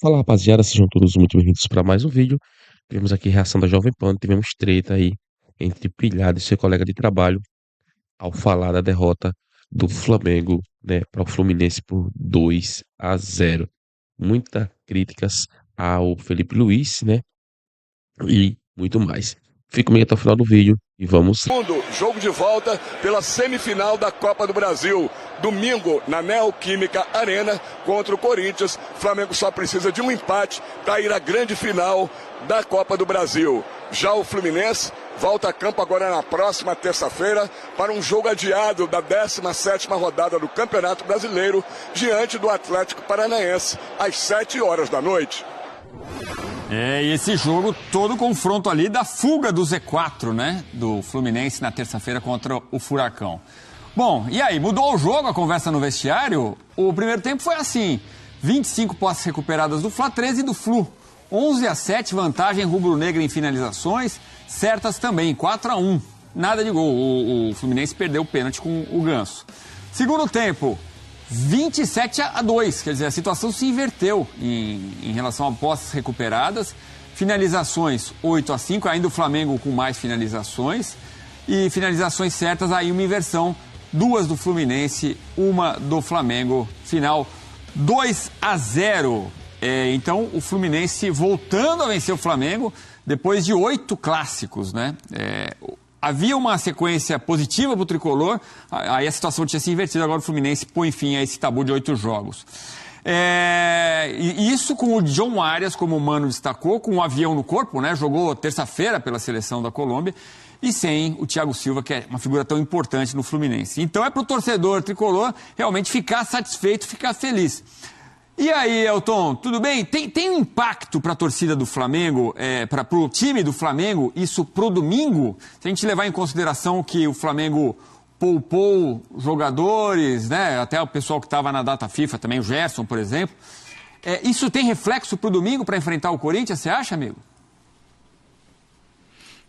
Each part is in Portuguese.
Fala rapaziada, sejam todos muito bem-vindos para mais um vídeo. Tivemos aqui reação da Jovem Pan, tivemos treta aí entre Pilhado e seu colega de trabalho ao falar da derrota do Flamengo, né, para o Fluminense por 2-0. Muitas críticas ao Felipe Luiz, né, e muito mais. Fique comigo até o final do vídeo e vamos. Segundo jogo de volta pela semifinal da Copa do Brasil. Domingo na Neoquímica Arena contra o Corinthians. Flamengo só precisa de um empate para ir à grande final da Copa do Brasil. Já o Fluminense volta a campo agora na próxima terça-feira para um jogo adiado da 17ª rodada do Campeonato Brasileiro diante do Atlético Paranaense às 7h da noite. E esse jogo, todo confronto ali da fuga do Z4, né? Do Fluminense na terça-feira contra o Furacão. Bom, e aí, mudou o jogo, a conversa no vestiário? O primeiro tempo foi assim, 25 posses recuperadas do Fla, 13 do Flu. 11-7, vantagem rubro-negra em finalizações, certas também, 4-1. Nada de gol, o Fluminense perdeu o pênalti com o Ganso. Segundo tempo, 27-2, quer dizer, a situação se inverteu em relação a posses recuperadas. Finalizações 8-5, ainda o Flamengo com mais finalizações. E finalizações certas, aí uma inversão, 2 do Fluminense, 1 do Flamengo. Final 2-0. Então o Fluminense voltando a vencer o Flamengo depois de 8 clássicos, né? Havia uma sequência positiva para o Tricolor, aí a situação tinha se invertido, agora o Fluminense põe fim a esse tabu de 8 jogos. E isso com o John Arias, como o Mano destacou, com um avião no corpo, né? Jogou terça-feira pela seleção da Colômbia, e sem o Thiago Silva, que é uma figura tão importante no Fluminense. Então é para o torcedor tricolor realmente ficar satisfeito, ficar feliz. E aí, Elton, tudo bem? Tem um impacto para a torcida do Flamengo, para o time do Flamengo, isso pro domingo? Se a gente levar em consideração que o Flamengo poupou jogadores, né? Até o pessoal que estava na data FIFA também, o Gerson, por exemplo. Isso tem reflexo pro domingo para enfrentar o Corinthians, você acha, amigo?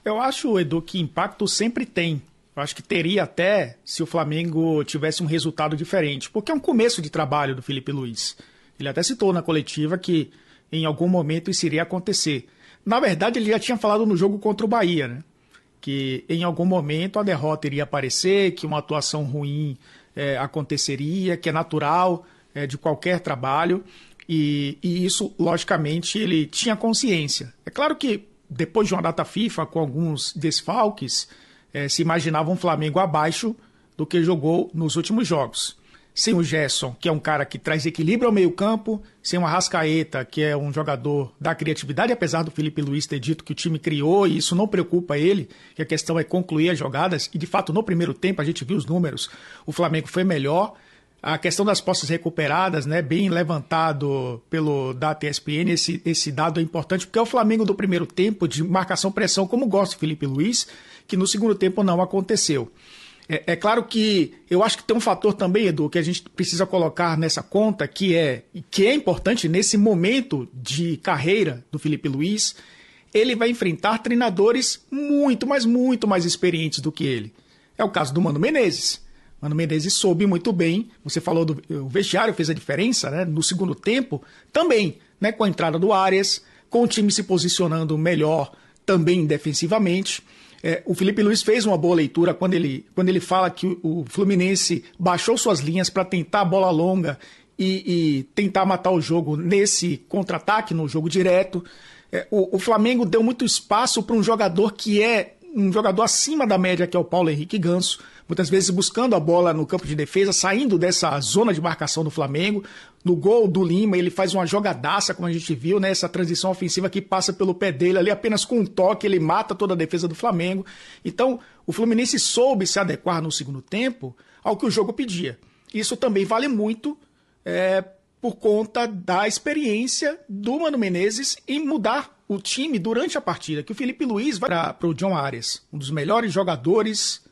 Eu acho, Edu, que impacto sempre tem. Eu acho que teria até se o Flamengo tivesse um resultado diferente, porque é um começo de trabalho do Felipe Luiz. Ele até citou na coletiva que em algum momento isso iria acontecer. Na verdade, ele já tinha falado no jogo contra o Bahia, né? Que em algum momento a derrota iria aparecer, que uma atuação ruim aconteceria, que é natural de qualquer trabalho. E isso, logicamente, ele tinha consciência. É claro que depois de uma data FIFA, com alguns desfalques, se imaginava um Flamengo abaixo do que jogou nos últimos jogos. Sem o Gerson, que é um cara que traz equilíbrio ao meio-campo, sem o Arrascaeta, que é um jogador da criatividade, apesar do Felipe Luiz ter dito que o time criou, e isso não preocupa ele, que a questão é concluir as jogadas, e de fato no primeiro tempo a gente viu os números, o Flamengo foi melhor. A questão das posses recuperadas, né, bem levantado pelo dado ESPN, esse dado é importante, porque é o Flamengo do primeiro tempo de marcação-pressão, como gosta o Felipe Luiz, que no segundo tempo não aconteceu. É claro que eu acho que tem um fator também, Edu, que a gente precisa colocar nessa conta, que é importante nesse momento de carreira do Felipe Luiz. Ele vai enfrentar treinadores muito, mas muito mais experientes do que ele. É o caso do Mano Menezes. Mano Menezes soube muito bem, você falou o vestiário fez a diferença, né? No segundo tempo também, né? Com a entrada do Arias, com o time se posicionando melhor também defensivamente. O Felipe Luiz fez uma boa leitura quando ele fala que o Fluminense baixou suas linhas para tentar a bola longa e tentar matar o jogo nesse contra-ataque, no jogo direto. O Flamengo deu muito espaço para um jogador que é um jogador acima da média, que é o Paulo Henrique Ganso, muitas vezes buscando a bola no campo de defesa, saindo dessa zona de marcação do Flamengo. No gol do Lima, ele faz uma jogadaça, como a gente viu, né? Essa transição ofensiva que passa pelo pé dele ali, apenas com um toque, ele mata toda a defesa do Flamengo. Então, o Fluminense soube se adequar no segundo tempo ao que o jogo pedia. Isso também vale muito por conta da experiência do Mano Menezes em mudar o time durante a partida, que o Felipe Luiz vai para o John Arias, um dos melhores jogadores,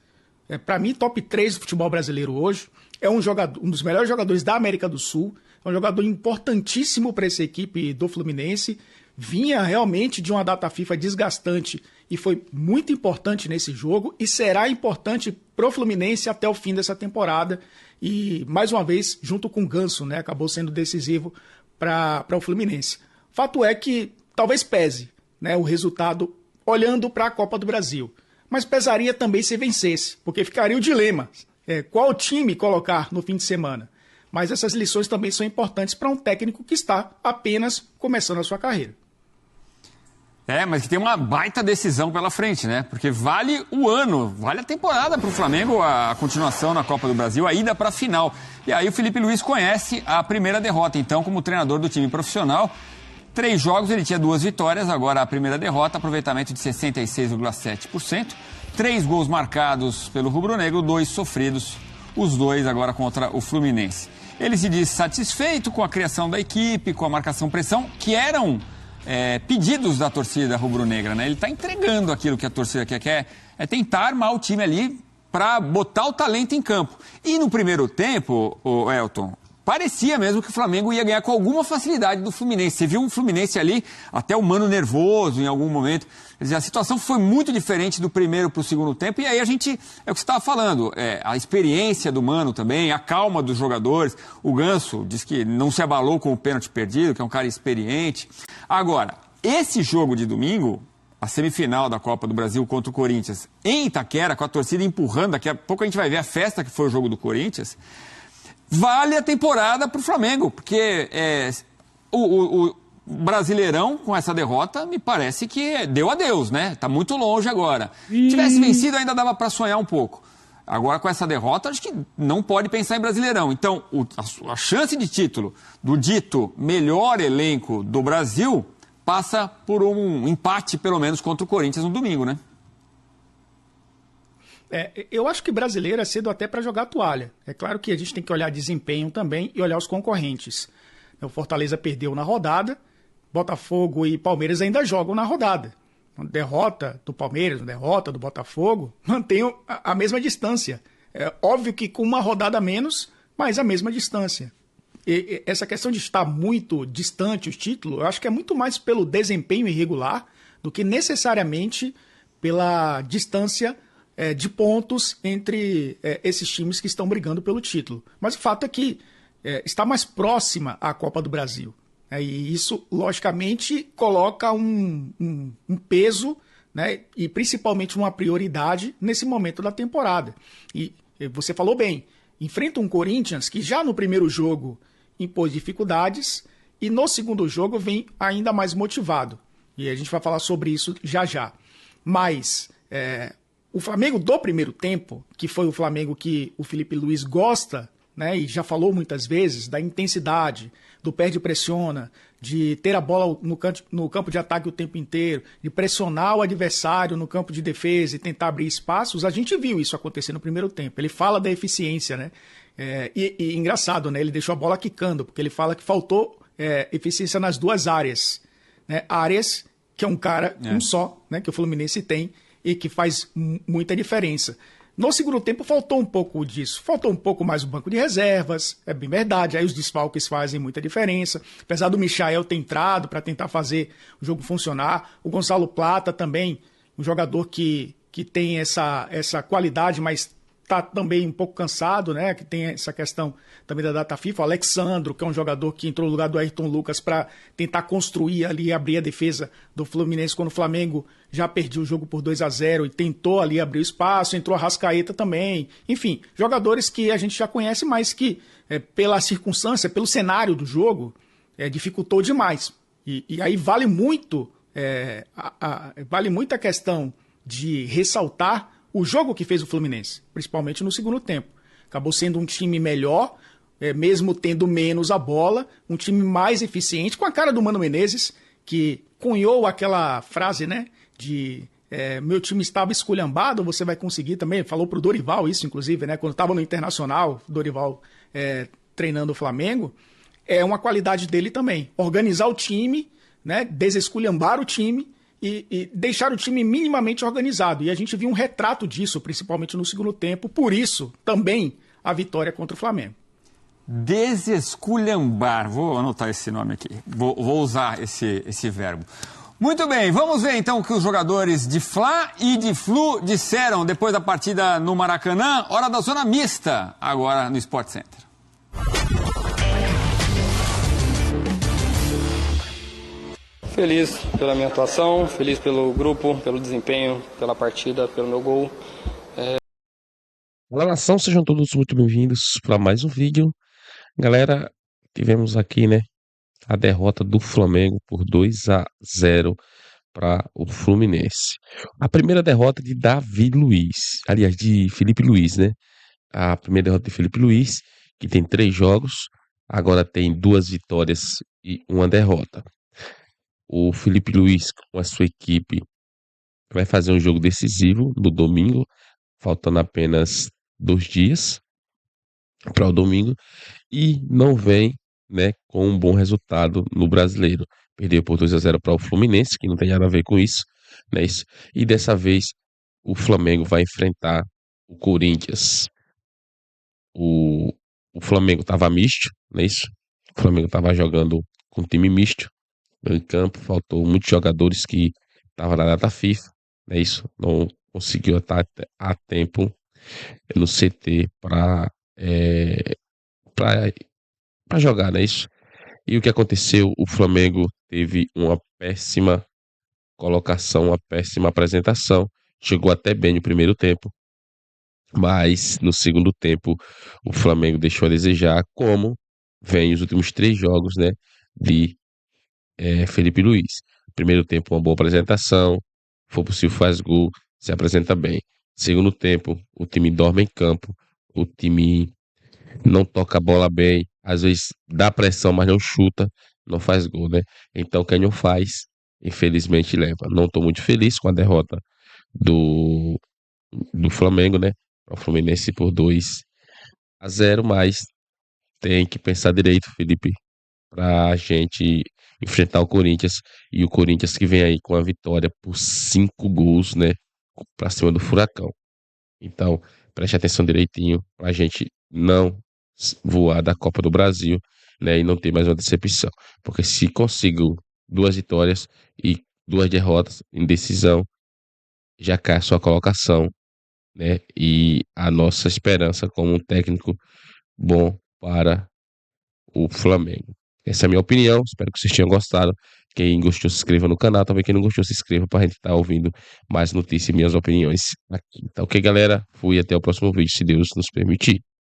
para mim, top 3 do futebol brasileiro hoje. É um dos melhores jogadores da América do Sul, é um jogador importantíssimo para essa equipe do Fluminense. Vinha realmente de uma data FIFA desgastante e foi muito importante nesse jogo e será importante pro Fluminense até o fim dessa temporada. E, mais uma vez, junto com o Ganso, né, acabou sendo decisivo para o Fluminense. Fato é que talvez pese, né, o resultado olhando para a Copa do Brasil. Mas pesaria também se vencesse, porque ficaria o dilema. Qual time colocar no fim de semana? Mas essas lições também são importantes para um técnico que está apenas começando a sua carreira. Mas que tem uma baita decisão pela frente, né? Porque vale o ano, vale a temporada para o Flamengo, a continuação na Copa do Brasil, a ida para a final. E aí o Felipe Luiz conhece a primeira derrota, então, como treinador do time profissional. 3 jogos, ele tinha 2 vitórias, agora a primeira derrota, aproveitamento de 66,7%. 3 gols marcados pelo rubro-negro, 2 sofridos, os 2 agora contra o Fluminense. Ele se diz satisfeito com a criação da equipe, com a marcação-pressão, que eram pedidos da torcida rubro-negra, né? Ele está entregando aquilo que a torcida quer, é tentar armar o time ali para botar o talento em campo. E no primeiro tempo, o Elton, parecia mesmo que o Flamengo ia ganhar com alguma facilidade do Fluminense. Você viu um Fluminense ali, até o Mano nervoso em algum momento. Quer dizer, a situação foi muito diferente do primeiro para o segundo tempo. E aí é o que você estava falando, a experiência do Mano também, a calma dos jogadores. O Ganso diz que não se abalou com o pênalti perdido, que é um cara experiente. Agora, esse jogo de domingo, a semifinal da Copa do Brasil contra o Corinthians, em Itaquera, com a torcida empurrando, daqui a pouco a gente vai ver a festa que foi o jogo do Corinthians, vale a temporada para o Flamengo, porque o Brasileirão, com essa derrota, me parece que deu adeus, né? Está muito longe agora. Se tivesse vencido, ainda dava para sonhar um pouco. Agora, com essa derrota, acho que não pode pensar em Brasileirão. Então, a chance de título do dito melhor elenco do Brasil passa por um empate, pelo menos, contra o Corinthians no domingo, né? Eu acho que brasileiro é cedo até para jogar toalha. É claro que a gente tem que olhar desempenho também e olhar os concorrentes. O Fortaleza perdeu na rodada, Botafogo e Palmeiras ainda jogam na rodada. Derrota do Palmeiras, derrota do Botafogo, mantém a mesma distância. É óbvio que com uma rodada a menos, mas a mesma distância. E essa questão de estar muito distante os títulos, eu acho que é muito mais pelo desempenho irregular do que necessariamente pela distância de pontos entre esses times que estão brigando pelo título. Mas o fato é que está mais próxima a Copa do Brasil. E isso, logicamente, coloca um peso, né, e principalmente uma prioridade nesse momento da temporada. E você falou bem, enfrenta um Corinthians que já no primeiro jogo impôs dificuldades e no segundo jogo vem ainda mais motivado. E a gente vai falar sobre isso já. Mas o Flamengo do primeiro tempo, que foi o Flamengo que o Felipe Luiz gosta, né, e já falou muitas vezes, da intensidade, do perde e pressiona, de ter a bola no campo de ataque o tempo inteiro, de pressionar o adversário no campo de defesa e tentar abrir espaços, a gente viu isso acontecer no primeiro tempo. Ele fala da eficiência, né? E engraçado, né? Ele deixou a bola quicando, porque ele fala que faltou eficiência nas duas áreas. Né? Áreas que é um cara, um só, né, que o Fluminense tem e que faz muita diferença. No segundo tempo faltou um pouco disso, faltou um pouco mais o banco de reservas, é bem verdade, aí os desfalques fazem muita diferença, apesar do Michael ter entrado para tentar fazer o jogo funcionar, o Gonçalo Plata também, um jogador que tem essa qualidade, mas está também um pouco cansado, né? Que tem essa questão também da data FIFA. O Alexandro, que é um jogador que entrou no lugar do Ayrton Lucas para tentar construir ali e abrir a defesa do Fluminense quando o Flamengo já perdia o jogo por 2-0 e tentou ali abrir o espaço. Entrou a Arrascaeta também. Enfim, jogadores que a gente já conhece, mas que pela circunstância, pelo cenário do jogo, dificultou demais. E aí vale muito a questão de ressaltar o jogo que fez o Fluminense, principalmente no segundo tempo. Acabou sendo um time melhor, mesmo tendo menos a bola, um time mais eficiente, com a cara do Mano Menezes, que cunhou aquela frase, né, de meu time estava esculhambado, você vai conseguir também. Falou pro Dorival isso, inclusive, né, quando estava no Internacional, Dorival treinando o Flamengo. É uma qualidade dele também. Organizar o time, né, desesculhambar o time, e deixar o time minimamente organizado. E a gente viu um retrato disso, principalmente no segundo tempo. Por isso, também, a vitória contra o Flamengo. Desesculhambar. Vou anotar esse nome aqui. Vou usar esse verbo. Muito bem, vamos ver então o que os jogadores de Fla e de Flu disseram depois da partida no Maracanã. Hora da zona mista, agora no Sport Center. Feliz pela minha atuação, feliz pelo grupo, pelo desempenho, pela partida, pelo meu gol. Olá, nação, sejam todos muito bem-vindos para mais um vídeo. Galera, tivemos aqui, né, a derrota do Flamengo por 2-0 para o Fluminense. A primeira derrota de Davi Luiz, aliás, de Felipe Luiz, né? A primeira derrota de Felipe Luiz, que tem 3 jogos, agora tem 2 vitórias e uma derrota. O Felipe Luiz, com a sua equipe, vai fazer um jogo decisivo no domingo, faltando apenas 2 dias para o domingo, e não vem, né, com um bom resultado no Brasileiro. Perdeu por 2-0 para o Fluminense, que não tem nada a ver com isso, né? Isso. E dessa vez o Flamengo vai enfrentar o Corinthians. O Flamengo estava misto, não é isso? O Flamengo estava jogando com time misto em campo, faltou muitos jogadores que estavam na data FIFA, não é isso? Não conseguiu estar a tempo no CT para jogar, não é isso? E o que aconteceu? O Flamengo teve uma péssima colocação, uma péssima apresentação. Chegou até bem no primeiro tempo, mas no segundo tempo o Flamengo deixou a desejar, como vem os últimos 3 jogos, né, de Felipe Luiz. Primeiro tempo, uma boa apresentação, for possível faz gol, se apresenta bem. Segundo tempo, o time dorme em campo, o time não toca a bola bem, às vezes dá pressão, mas não chuta, não faz gol, né? Então quem não faz, infelizmente leva. Não estou muito feliz com a derrota do, do Flamengo, né? O Fluminense por 2-0, mas tem que pensar direito, Felipe, para a gente enfrentar o Corinthians, e o Corinthians que vem aí com a vitória por 5 gols, né? Para cima do Furacão. Então, preste atenção direitinho para a gente não voar da Copa do Brasil, né, e não ter mais uma decepção. Porque se consigo 2 vitórias e 2 derrotas em decisão, já cai a sua colocação, né, e a nossa esperança como um técnico bom para o Flamengo. Essa é a minha opinião, espero que vocês tenham gostado. Quem gostou, se inscreva no canal. Também quem não gostou, se inscreva para a gente estar ouvindo mais notícias e minhas opiniões aqui. Então, ok, galera? Fui até o próximo vídeo, se Deus nos permitir.